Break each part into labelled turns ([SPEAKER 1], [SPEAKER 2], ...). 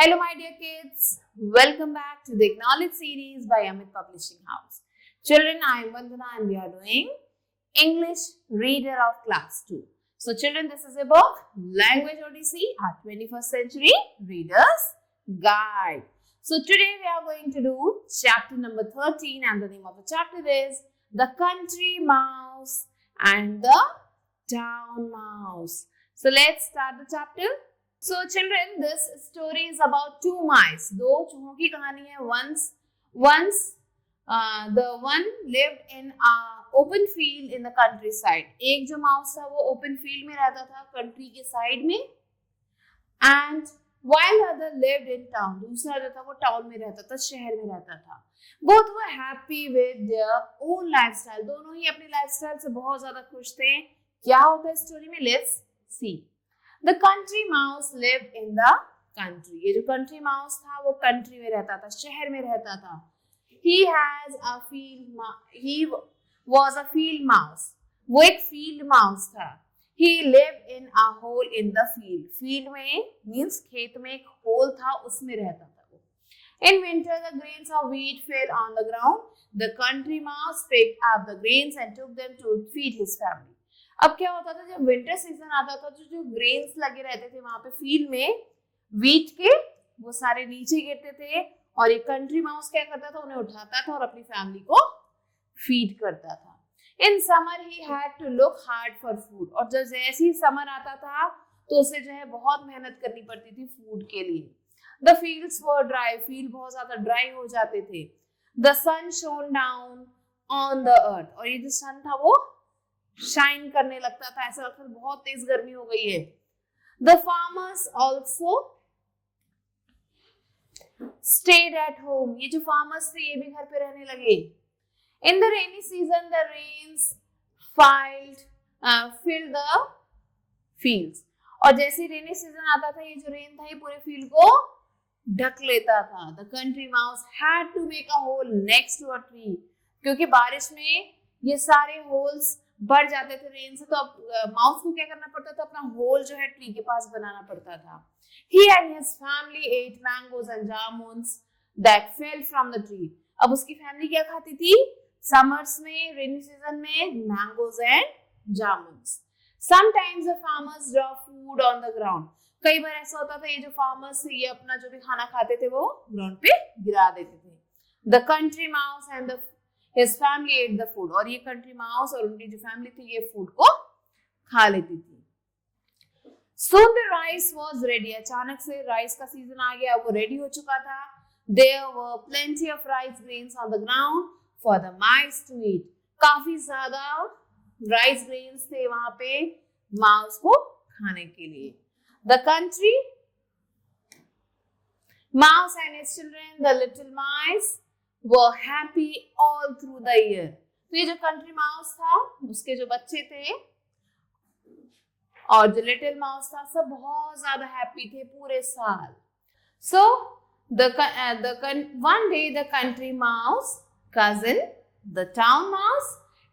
[SPEAKER 1] Hello my dear kids, welcome back to the Acknowledge series by Amit Publishing House. Children, I am Vandana and we are doing English Reader of Class 2. So children, this is a book, Language Odyssey, our 21st Century Reader's Guide. So today we are going to do chapter number 13 and the name of the chapter is The Country Mouse and the Town Mouse. So let's start the chapter. So children, this story is about two mice. दो चूहों की कहानी है. Once the one lived in a open field in the countryside. एक जो mouse था वो open field में रहता था country के side में. And while the other lived in town. दूसरा जो था वो town में रहता था, शहर में रहता था. Both were happy with their own lifestyle. दोनों ही अपनी lifestyle से बहुत ज़्यादा खुश थे. क्या होता है स्टोरी में? Let's see. The country mouse lived in the country. ये जो country mouse था वो country में रहता था, शहर में रहता था. He was a field mouse. वो एक field mouse था. He lived in a hole in the field. Field में means खेत में एक hole था, उसमें रहता था वो. In winter, the grains of wheat fell on the ground. The country mouse picked up the grains and took them to feed his family. अब क्या होता था जब विंटर सीजन आता था तो जो ग्रेन्स लगे रहते थे वहां पे फील्ड में वीट के वो सारे नीचे गिरते थे और एक कंट्री माउस क्या करता था उन्हें उठाता था और अपनी फैमिली को फीड करता था. In summer he had to look hard for food और जब जैसे ही समर आता था तो उसे जो है बहुत मेहनत करनी पड़ती थी फूड के लिए. The fields were dry, field बहुत ज्यादा ड्राई हो जाते थे. The sun shone down on the earth और ये जो सन था वो शाइन करने लगता था, ऐसा लगता था बहुत तेज गर्मी हो गई है. The farmers also stayed at home. ये जो फार्मर्स थे ये भी घर पे रहने लगे. In the rainy season the rains filled the fields और जैसे रेनी सीजन आता था ये जो रेन था ये पूरे फील्ड को ढक लेता था. The country mouse had to make a hole next to a tree क्योंकि बारिश में ये सारे होल्स बढ़ जाते थे रेन से तो अब माउस को क्या करना पड़ता था अपना होल जो है ट्री के पास बनाना पड़ता था. He and his family ate mangoes and jamuns that fell from the tree. अब उसकी फैमिली क्या खाती थी समर्स में रेनी सीजन में? Mangoes and jamuns. Sometimes the farmers drop food on the ground. कई बार ऐसा होता था ये जो फार्मर्स थे ये अपना जो भी खाना खाते थे वो ग्राउंड पे गिरा देते थे. The country mouse and his family ate the food और ये कंट्री माउस और उनकी जो फैमिली थी ये फूड को खा लेती थी. Soon the rice was ready. अचानक से राइस का सीजन आ गया, वो रेडी हो चुका था. There were plenty of rice grains on the ground for the mice to eat. काफी ज्यादा राइस ग्रेन्स थे वहां पे माउस को खाने के लिए. The country mouse and his children, the little mice, were happy all through the year. तो ये जो कंट्री माउस था उसके जो बच्चे थे और जो लिटिल माउस था सब बहुत ज्यादा हैप्पी थे पूरे साल. So one day the country mouse cousin, the town mouse,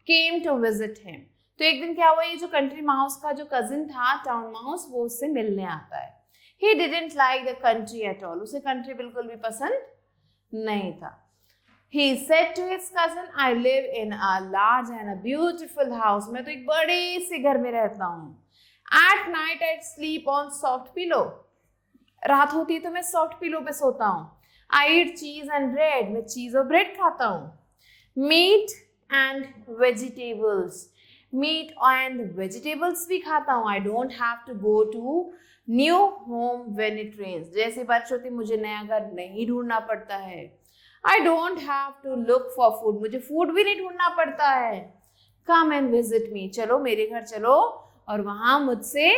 [SPEAKER 1] came to visit him. तो एक दिन क्या हुआ ये जो कंट्री माउस का जो कजिन था टाउन माउस वो उससे मिलने आता है. He didn't like the country at all. उसे कंट्री बिल्कुल भी पसंद नहीं था. He said to his cousin, I live in a large and a beautiful house. मैं तो एक बड़े से घर में रहता हूँ. At night I sleep on soft pillow. रात होती है तो मैं soft pillow पे सोता हूँ. I eat cheese and bread. मैं cheese और bread खाता हूँ. Meat and vegetables. Meat and vegetables भी खाता हूँ. I don't have to go to new home when it rains. जैसे बारिश होती है मुझे नया घर नहीं ढूंढना पड़ता है. I don't have to look for food. मुझे फूड भी नहीं ढूंढना पड़ता है. Come and visit me. चलो मेरे घर चलो और वहां मुझसे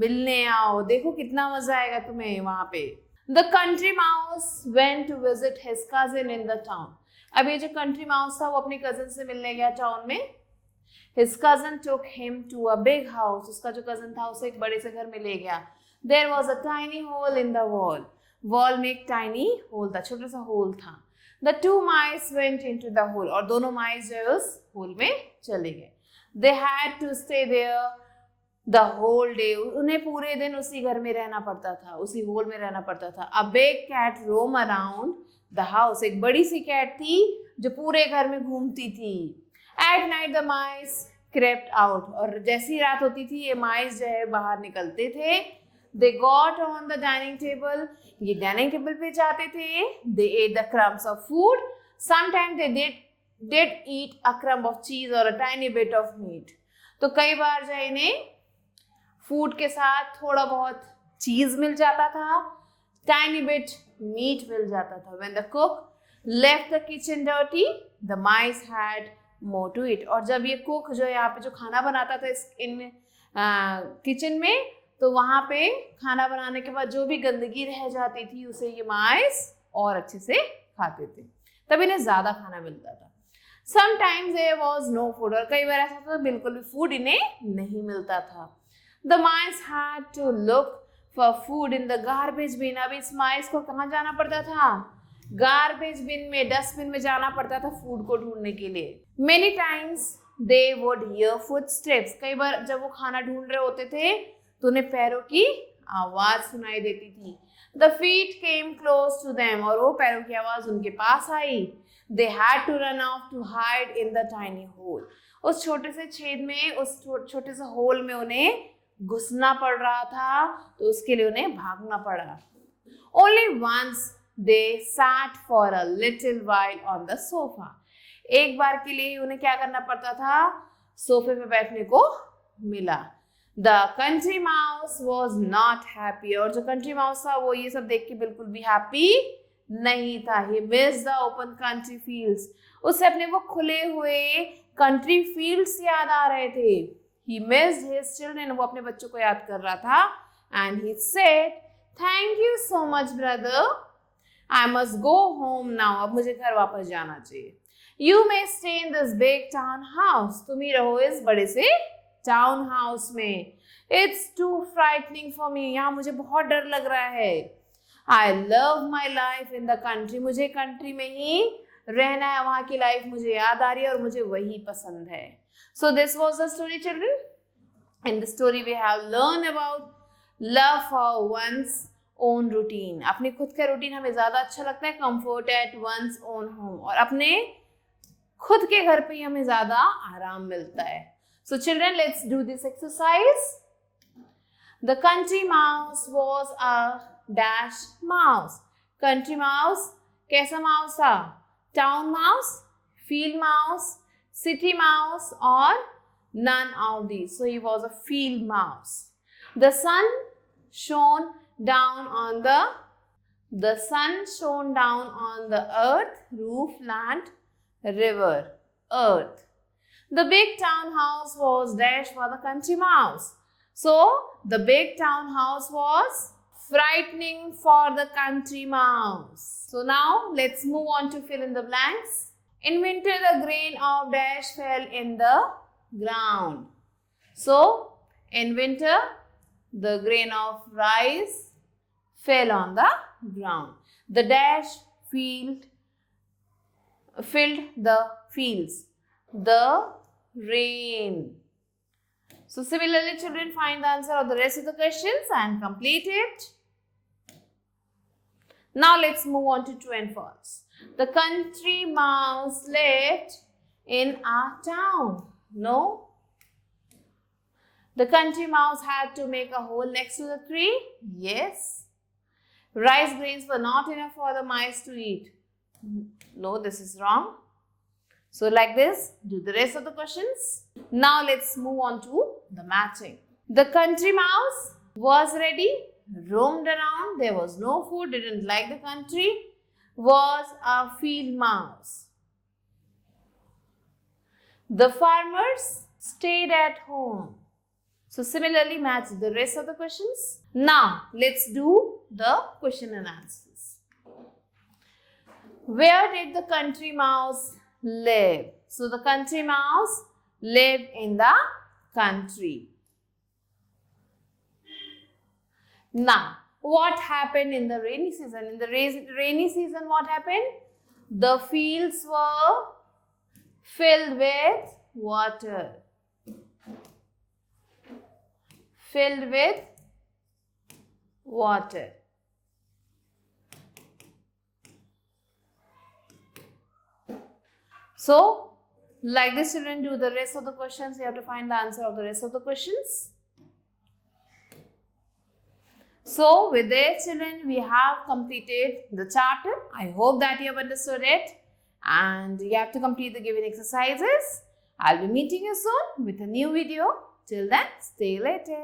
[SPEAKER 1] मिलने आओ. देखो कितना मजा आएगा तुम्हें वहां पे. The country mouse went to visit his cousin in the town. अब ये जो कंट्री माउस था वो अपने कजिन से मिलने गया टाउन में. His cousin took him to a big house. उसका जो कजिन था उसे एक बड़े से घर में ले गया. There was a tiny hole in the wall. Wall में एक टाइनी होल था, छोटा सा होल था. The two mice went into the hole और दोनों माइस जो है उस होल में चले गए. They had to stay there The whole day, उन्हें पूरे दिन उसी घर में रहना पड़ता था, उसी होल में रहना पड़ता था. A big cat roam around the house. एक बड़ी सी कैट थी जो पूरे घर में घूमती थी. At night the mice crept out. और जैसी रात होती थी ये माइस जो है बाहर निकलते थे. They got on the dining table. ये डाइनिंग टेबल पे जाते थे. They ate the crumbs of food. Sometimes they did eat a crumb of cheese or a tiny bit of meat. तो कई बार जो इन्हें फूड के साथ थोड़ा बहुत चीज मिल जाता था, tiny bit meat मिल जाता था. When the cook left the kitchen dirty, the mice had more to eat. और जब ये कुक जो यहाँ पे जो खाना बनाता था इन किचन में, तो वहां पे खाना बनाने के बाद जो भी गंदगी रह जाती थी उसे ये माइस और अच्छे से खाते थे, तब इन्हें ज्यादा खाना मिलता था. Sometimes there was no food. और कई बार ऐसा था बिल्कुल भी फूड इन्हें नहीं मिलता था. The mice had to look for food in the garbage bin. अब इस माइस को कहाँ जाना पड़ता था? गार्बेज बिन में, डस्टबिन में जाना पड़ता था फूड को ढूंढने के लिए. Many times they would hear footsteps. कई बार जब वो खाना ढूंढ रहे होते थे तो उन्हें पैरों की आवाज सुनाई देती थी. The feet came close to them. और वो पैरों की आवाज उनके पास आई. They had to run off to hide in the tiny hole. उस छोटे से छेद में, उस छोटे से होल में उन्हें घुसना पड़ रहा था, तो उसके लिए उन्हें भागना पड़ा. Only once they sat for a little while on the sofa. एक बार के लिए उन्हें क्या करना पड़ता था? सोफे पे बैठने को मिला. The country mouse was not happy. और जो country mouse था वो ये सब देख के बिल्कुल भी happy नहीं था. He missed the open country fields. उसे अपने वो खुले हुए country fields याद आ रहे थे. He missed his children. वो अपने बच्चों को याद कर रहा था. And he said, "Thank you so much, brother. I must go home now." अब मुझे घर वापस जाना चाहिए. You may stay in this big town house. तुम ही रहो इस बड़े से टाउन हाउस में. It's too frightening for me. यहाँ मुझे बहुत डर लग रहा है. I love my life in the country. मुझे कंट्री में ही रहना है, वहाँ की लाइफ मुझे याद आ रही है और मुझे वही पसंद है. So this was the story, children. In the story we have learned about love for one's own routine. अपने खुद का रूटीन हमें ज्यादा अच्छा लगता है. Comfort at one's own home. और अपने खुद के घर पे ही हमें ज्यादा आराम मिलता है. So children, let's do this exercise. The country mouse was a dash mouse. Country mouse कैसा mouse था? Town mouse, field mouse, city mouse और none of these. So he was a field mouse. The sun shone down on the earth, roof, land, river, earth. The big townhouse was dash for the country mouse. So the big townhouse was frightening for the country mouse. So now let's move on to fill in the blanks. In winter the grain of dash fell in the ground. So in winter the grain of rice fell on the ground. The dash filled the fields. The rain. So similarly, children, find the answer of the rest of the questions and complete it. Now let's move on to true and false. The country mouse lived in a town. No. The country mouse had to make a hole next to the tree. Yes. Rice grains were not enough for the mice to eat. No, this is wrong. So like this, do the rest of the questions. Now let's move on to the matching. The country mouse was ready, roamed around, there was no food, didn't like the country, was a field mouse. The farmers stayed at home. So similarly match the rest of the questions. Now let's do the question and answers. Where did the country mouse live? So the country mouse lived in the country. Now, what happened in the rainy season? In the rainy season, what happened? The fields were filled with water. filled with water. So, like this, children, do the rest of the questions. You have to find the answer of the rest of the questions. So, with this, children, we have completed the chapter. I hope that you have understood it. And you have to complete the given exercises. I'll be meeting you soon with a new video. Till then, stay later.